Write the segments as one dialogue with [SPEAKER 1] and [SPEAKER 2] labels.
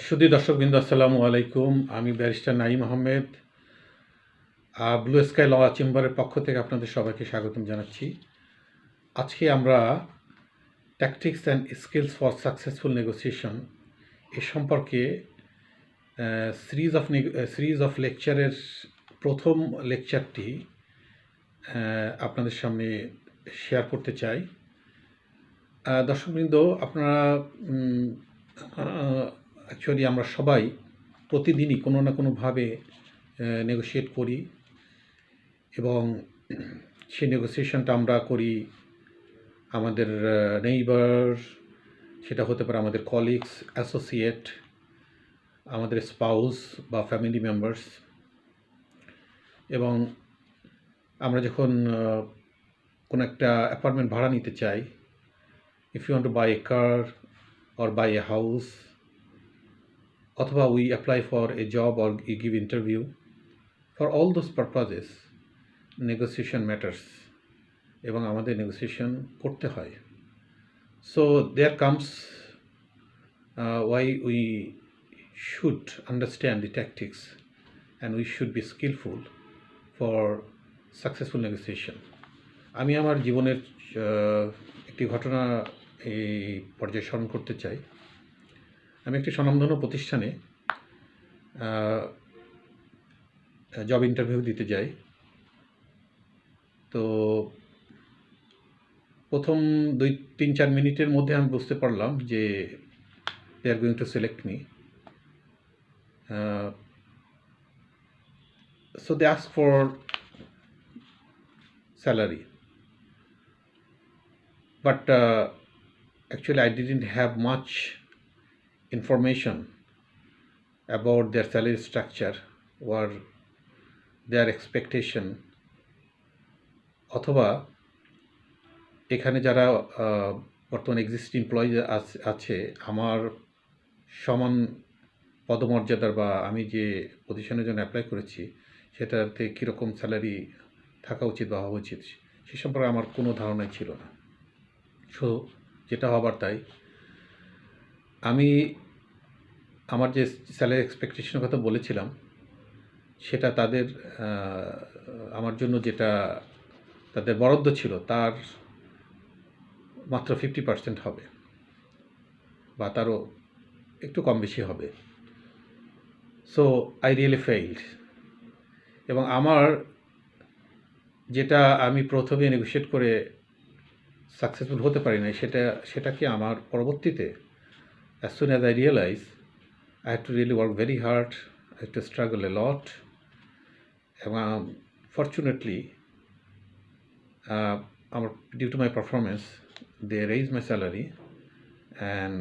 [SPEAKER 1] সুধী দর্শকবৃন্দ, আসসালামু আলাইকুম। আমি barrister Naim Ahmed, blue sky law চেম্বারের পক্ষ থেকে আপনাদের সবাইকে স্বাগতম জানাচ্ছি। আজকে আমরা tactics and skills for successful negotiation এ সম্পর্কে সিরিজ অফ লেকচারের প্রথম লেকচারটি আপনাদের সামনে শেয়ার করতে চাই। দর্শকবৃন্দ, আপনারা অ্যাকচুয়ালি আমরা সবাই প্রতিদিনই কোনো না কোনোভাবে নেগোশিয়েট করি, এবং সেই নেগোসিয়েশনটা আমরা করি আমাদের নেইবার, সেটা হতে পারে আমাদের কলিগস, অ্যাসোসিয়েট, আমাদের স্পাউস বা ফ্যামিলি মেম্বার্স। এবং আমরা যখন কোনো একটা অ্যাপার্টমেন্ট ভাড়া নিতে চাই, if you want to buy a car or buy a house, অথবা we apply for a job or you give interview, for all those purposes negotiation matters, এবং আমাদের নেগোসিয়েশন করতে হয়। So there comes why we should understand the tactics and we should be skillful for successful negotiation. আমি আমার জীবনের একটি ঘটনা এই পর্যায়ে স্মরণ করতে চাই। আমি একটি স্বনামধন্য প্রতিষ্ঠানে জব ইন্টারভিউ দিতে যাই। তো প্রথম 2-3-4 মিনিটের মধ্যে আমি বুঝতে পারলাম যে they are going to select me. So they ask for salary, but actually I didn't have much information about their salary structure or their expectation, অথবা এখানে যারা বর্তমান এক্সিস্টিং এমপ্লয়ি আছে আমার সমান পদমর্যাদার, বা আমি যে পজিশনের জন্য অ্যাপ্লাই করেছি সেটাতে কীরকম স্যালারি থাকা উচিত বা হওয়া উচিত সে সম্পর্কে আমার কোনো ধারণাই ছিল না। সো যেটা হবার তাই, আমি আমার যে স্যালারি এক্সপেকটেশনের কথা বলেছিলাম সেটা তাদের আমার জন্য যেটা তাদের বরাদ্দ ছিল তার মাত্র 50% হবে, বা তারও একটু কম বেশি হবে। So I really failed. এবং আমার যেটা আমি প্রথমে নেগোশিয়েট করে সাকসেসফুল হতে পারি না, সেটাকে আমার পরবর্তীতে as soon as I realize I had to really work very hard, I had to struggle a lot, এবং fortunately due to my performance they raised my salary, and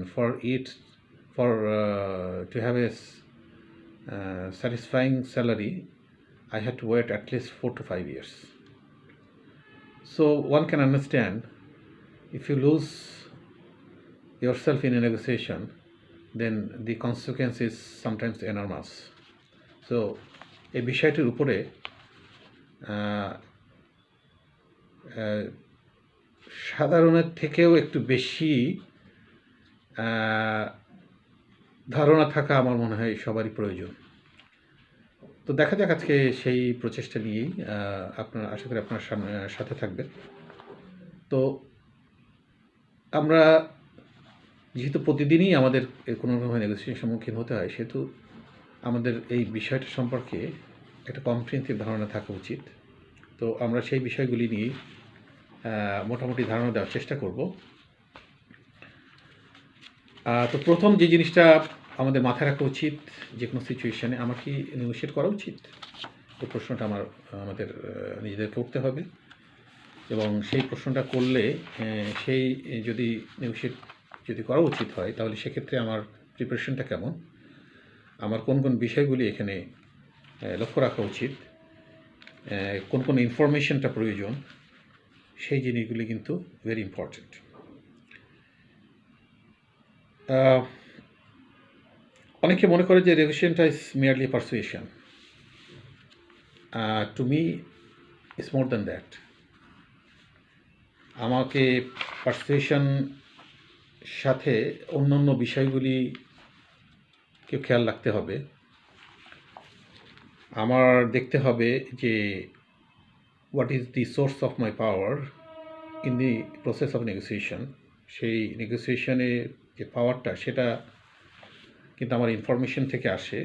[SPEAKER 1] to have a satisfying salary I had to wait at least 4 to 5 years. So one can understand, if you lose yourself in a negotiation, then the consequence is sometimes enormous. So এই বিষয়টির উপরে সাধারণের থেকেও একটু বেশি ধারণা থাকা আমার মনে হয় সবারই প্রয়োজন। তো দেখা যাক আজকে সেই প্রচেষ্টা নিয়েই আপনার আশা করি আপনার সাথে থাকবেন। তো আমরা যেহেতু প্রতিদিনই আমাদের কোনো রকম নেগোসিয়েশনের সম্মুখীন হতে হয়, সেহেতু আমাদের এই বিষয়টা সম্পর্কে একটা কম্প্রিহেনসিভ ধারণা থাকা উচিত। তো আমরা সেই বিষয়গুলি নিয়ে মোটামুটি ধারণা দেওয়ার চেষ্টা করব। তো প্রথম যে জিনিসটা আমাদের মাথায় রাখা উচিত, যে কোনো সিচুয়েশানে আমার কি নেগোশিয়েট করা উচিত, এই প্রশ্নটা আমাদের নিজেদেরকে করতে হবে। এবং সেই প্রশ্নটা করলে সেই যদি নেগোশিয়েট যদি করা উচিত হয়, তাহলে সেক্ষেত্রে আমার প্রিপারেশনটা কেমন, আমার কোন কোন বিষয়গুলি এখানে লক্ষ্য রাখা উচিত, কোন কোন ইনফরমেশনটা প্রয়োজন, সেই জিনিসগুলি কিন্তু ভেরি ইম্পর্ট্যান্ট। অনেকে মনে করে যে নেগোশিয়েশনটা is merely persuasion. To me is more than that. আমাকে পারসুয়েশন সাথে অন্যান্য বিষয়গুলি কেউ খেয়াল রাখতে হবে। আমার দেখতে হবে যে what is the source of my power in the process of negotiation. সেই নেগোসিয়েশনে যে পাওয়ারটা সেটা কিন্তু আমার ইনফরমেশন থেকে আসে,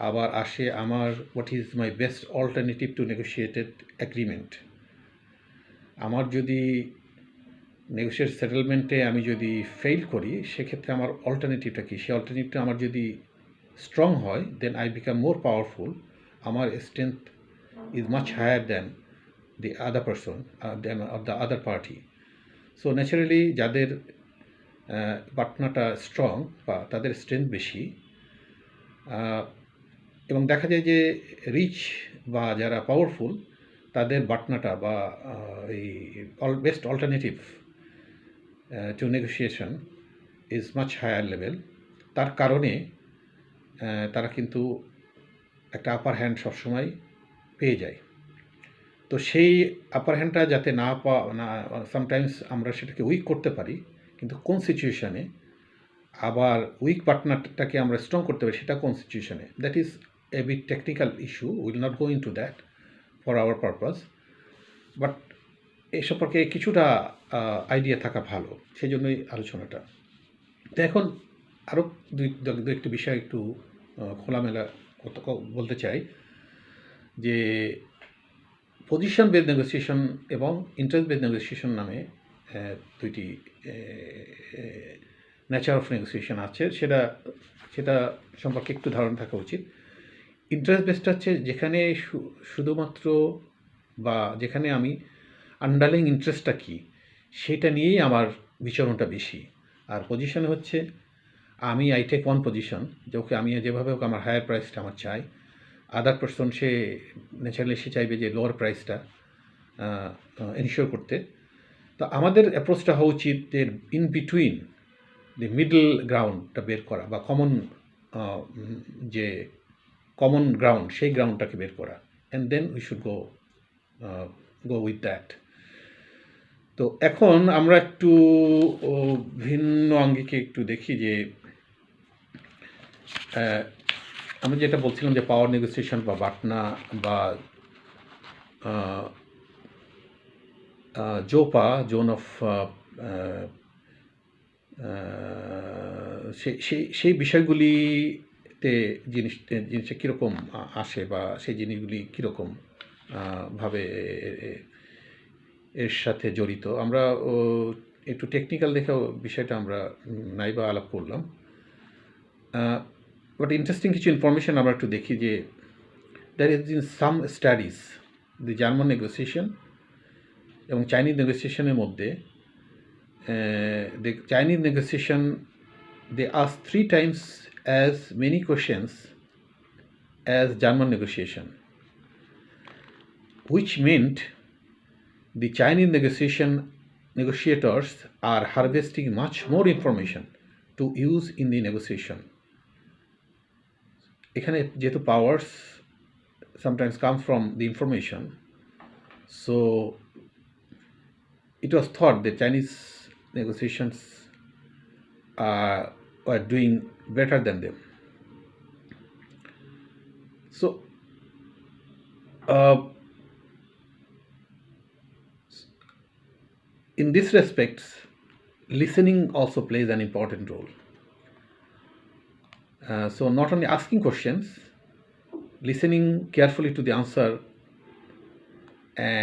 [SPEAKER 1] আবার আসে আমার what is my best alternative two negotiated agreement. আমার যদি নেগোশিয়েট সেটেলমেন্টে আমি যদি ফেল করি, সেক্ষেত্রে আমার অল্টারনেটিভটা কী? সেই অল্টারনেটিভটা আমার যদি স্ট্রং হয়, then I become more powerful. আমার strength is much higher than the other person, than the other party. So naturally যাদের পার্টনারটা স্ট্রং বা তাদের স্ট্রেংথ বেশি, এবং দেখা যায় যে রিচ বা যারা পাওয়ারফুল তাদের পার্টনারটা বা এই best alternative to negotiation is much higher level. তার কারণে তারা কিন্তু একটা আপার হ্যান্ড সবসময় পেয়ে যায়। তো সেই আপার হ্যান্ডটা যাতে না সামটাইমস আমরা সেটাকে উইক করতে পারি, কিন্তু কোন সিচুয়েশানে আবার উইক পার্টনারটাকে আমরা স্ট্রং করতে পারি সেটা কোন সিচুয়েশানে, that is a bit technical issue, will not go into that for our purpose, but এই সম্পর্কে কিছুটা আইডিয়া থাকা ভালো, সেই জন্যই আলোচনাটা। তো এখন আরও দু একটি বিষয় একটু খোলামেলা বলতে চাই যে পজিশন বেসড নেগোসিয়েশন এবং ইন্টারেস্ট বেসড নেগোসিয়েশন নামে দুইটি নেচার অফ নেগোসিয়েশন আছে, সেটা সম্পর্কে একটু ধারণা থাকা উচিত। ইন্টারেস্ট বেসড হচ্ছে যেখানে শুধুমাত্র বা যেখানে আমি আন্ডারলাইং ইন্টারেস্টটা কী সেটা নিয়েই আমার বিচরণটা বেশি। আর পজিশন হচ্ছে আমি আই টেক ওয়ান পজিশন, যে ওকে আমি যেভাবে হোক আমার হায়ার প্রাইসটা আমার চাই, আদার পারসন সে ন্যাচারালি সে চাইবে যে লোয়ার প্রাইসটা এনশিওর করতে। তো আমাদের অ্যাপ্রোচটা হওয়া উচিত এর ইন বিটুইন দি মিডল গ্রাউন্ডটা বের করা, বা যে কমন গ্রাউন্ড সেই গ্রাউন্ডটাকে বের করা, and then we should go with that. তো এখন আমরা একটু ভিন্ন আঙ্গিকে একটু দেখি যে আমি যেটা বলছিলাম যে পাওয়ার নেগোসিয়েশন বা বাটনা বা জোপা জোন অফ সেই বিষয়গুলিতে জিনিসটা কীরকম আসে বা সেই জিনিসগুলি কীরকম ভাবে এর সাথে জড়িত, আমরা একটু টেকনিক্যাল দেখেও বিষয়টা আমরা নাইবা আলাপ করলাম। বাট ইন্টারেস্টিং কিছু ইনফরমেশন আমরা একটু দেখি যে there is in some studies the German negotiation এবং চাইনিজ নেগোসিয়েশনের মধ্যে, the Chinese negotiation they ask 3 times as many questions as German negotiation, which meant the Chinese negotiators are harvesting much more information to use in the negotiation. এখানে যেহেতু powers sometimes come from the information, so it was thought that Chinese negotiations were doing better than them. So in this respect, listening also plays an important role. So not only asking questions, listening carefully to the answer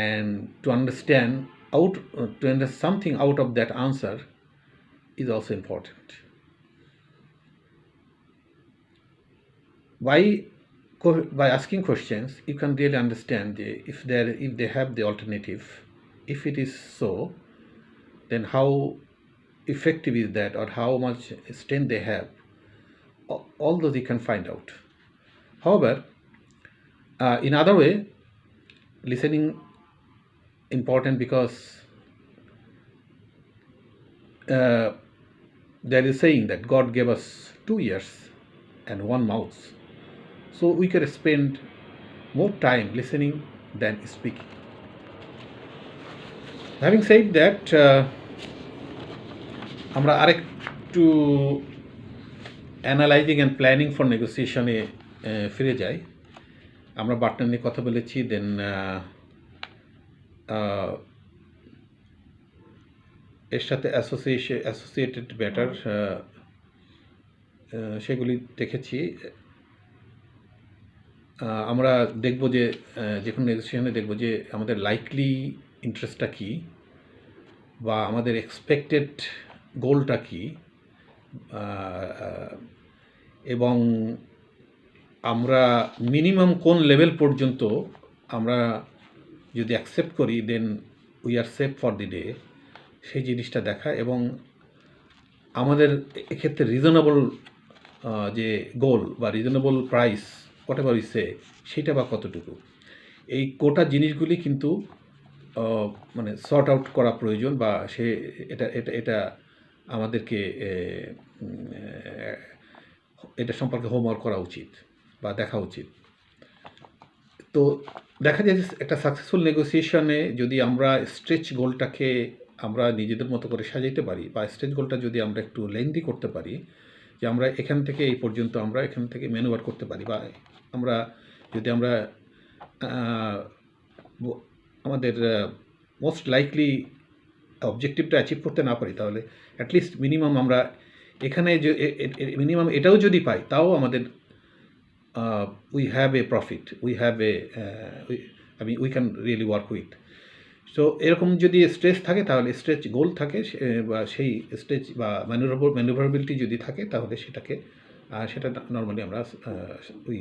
[SPEAKER 1] and to understand something out of that answer is also important. By asking questions, you can really understand if they have the alternative. If it is so, then how effective is that, or how much strength they have. All those you can find out. However, in other way, listening important because there is saying that God gave us 2 ears and 1 mouth, so we can spend more time listening than speaking. Having said that, আমরা আরেকটু analysing and planning for নেগোসিয়েশনে ফিরে যাই। আমরা Burton নিয়ে কথা বলেছি, দেন এর সাথে অ্যাসোসিয়েটেড ম্যাটার সেগুলি দেখেছি। আমরা দেখব যে কোনো নেগোসিয়েশনে দেখব যে আমাদের লাইকলি ইন্টারেস্টটা কী, বা আমাদের এক্সপেক্টেড গোলটা কী, এবং আমরা মিনিমাম কোন লেভেল পর্যন্ত আমরা যদি অ্যাকসেপ্ট করি then we are safe for the day, সেই জিনিসটা দেখা, এবং আমাদের এক্ষেত্রে রিজনেবল যে গোল বা reasonable price what ever we say, সেটা বা কতটুকু, এই গোটা জিনিসগুলি কিন্তু মানে সর্ট আউট করা প্রয়োজন, বা সে এটা এটা এটা আমাদেরকে এটা সম্পর্কে হোমওয়ার্ক করা উচিত বা দেখা উচিত। তো দেখা যায় যে একটা সাকসেসফুল নেগোসিয়েশনে যদি আমরা স্ট্রেচ গোলটাকে আমরা নিজেদের মতো করে সাজাইতে পারি, বা স্ট্রেচ গোলটা যদি আমরা একটু লেন্দি করতে পারি, যে আমরা এখান থেকে এই পর্যন্ত আমরা এখান থেকে ম্যানুভার করতে পারি, বা আমরা যদি আমরা আমাদের মোস্ট লাইকলি অবজেক্টিভটা অ্যাচিভ করতে না পারি, তাহলে অ্যাটলিস্ট মিনিমাম আমরা এখানে যে মিনিমাম এটাও যদি পাই, তাও আমাদের we have a profit, we have a we can really work with. So এরকম যদি স্ট্রেচ থাকে, তাহলে স্ট্রেচ গোল থাকে, বা সেই স্ট্রেচ বা ম্যানুভারেবিলিটি যদি থাকে, তাহলে সেটা নর্মালি আমরা we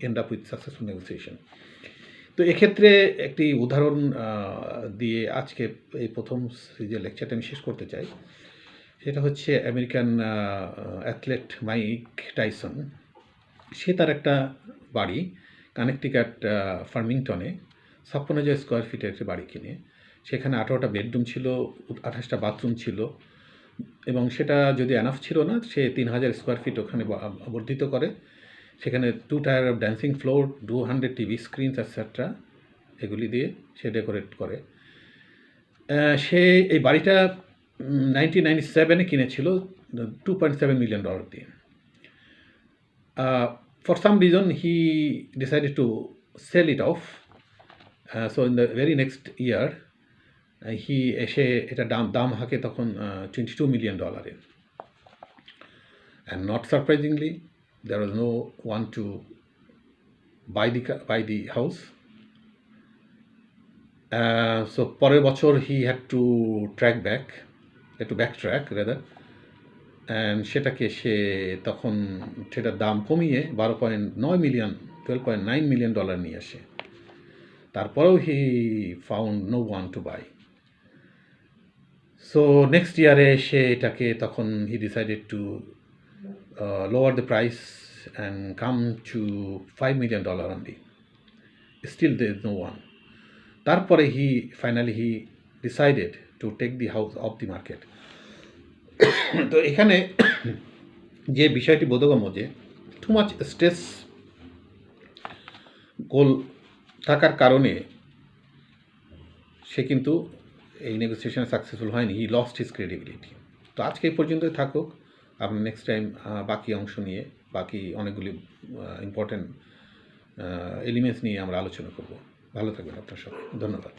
[SPEAKER 1] end up with successful negotiation. তো এক্ষেত্রে একটি উদাহরণ দিয়ে আজকে এই প্রথম সিরিজের লেকচারটা আমি শেষ করতে চাই। সেটা হচ্ছে আমেরিকান অ্যাথলেট মাইক টাইসন। সে তার একটা বাড়ি কানেকটিকাট ফার্মিংটনে 56,000 স্কোয়ার ফিটের একটি বাড়ি কিনে, সেখানে 18টা বেডরুম ছিল, 28টা বাথরুম ছিল, এবং সেটা যদি অ্যানাফ ছিল না, সে 3,000 স্কোয়ার ফিট ওখানে বর্ধিত করে, সেখানে 2 tyre of dancing floor, 200 TV screens etcetera এগুলি দিয়ে সে ডেকোরেট করে। সে এই বাড়িটা 1997 কিনেছিল $2.7 million দিয়ে। For some reason he decided to sell it off. So in the very next year এসে এটা দাম হাঁকে তখন $22 million। And not surprisingly, there was no one to buy the house. So পরের বছর he had to backtrack rather, and সেটার দাম কমিয়ে $12.9 million নিয়ে আসে। তারপরেও he found no one to buy. So next year সে এটাকে তখন he decided to lower the price and come to $5 million only. Still there is no one. তারপরে he decided to take the house off the market. তো এখানে যে বিষয়টি বোধগম্য যে too much stress গোল থাকার কারণে সে কিন্তু এই নেগোসিয়েশনে সাকসেসফুল হয়নি, হি লস্ট হিজ ক্রেডিবিলিটি। তো আজকে এই পর্যন্তই থাকুক, আমরা নেক্সট টাইম বাকি অংশ নিয়ে, বাকি অনেকগুলি ইম্পর্টেন্ট এলিমেন্টস নিয়ে আমরা আলোচনা করব। ভালো থাকবেন আপনার সবাই, ধন্যবাদ।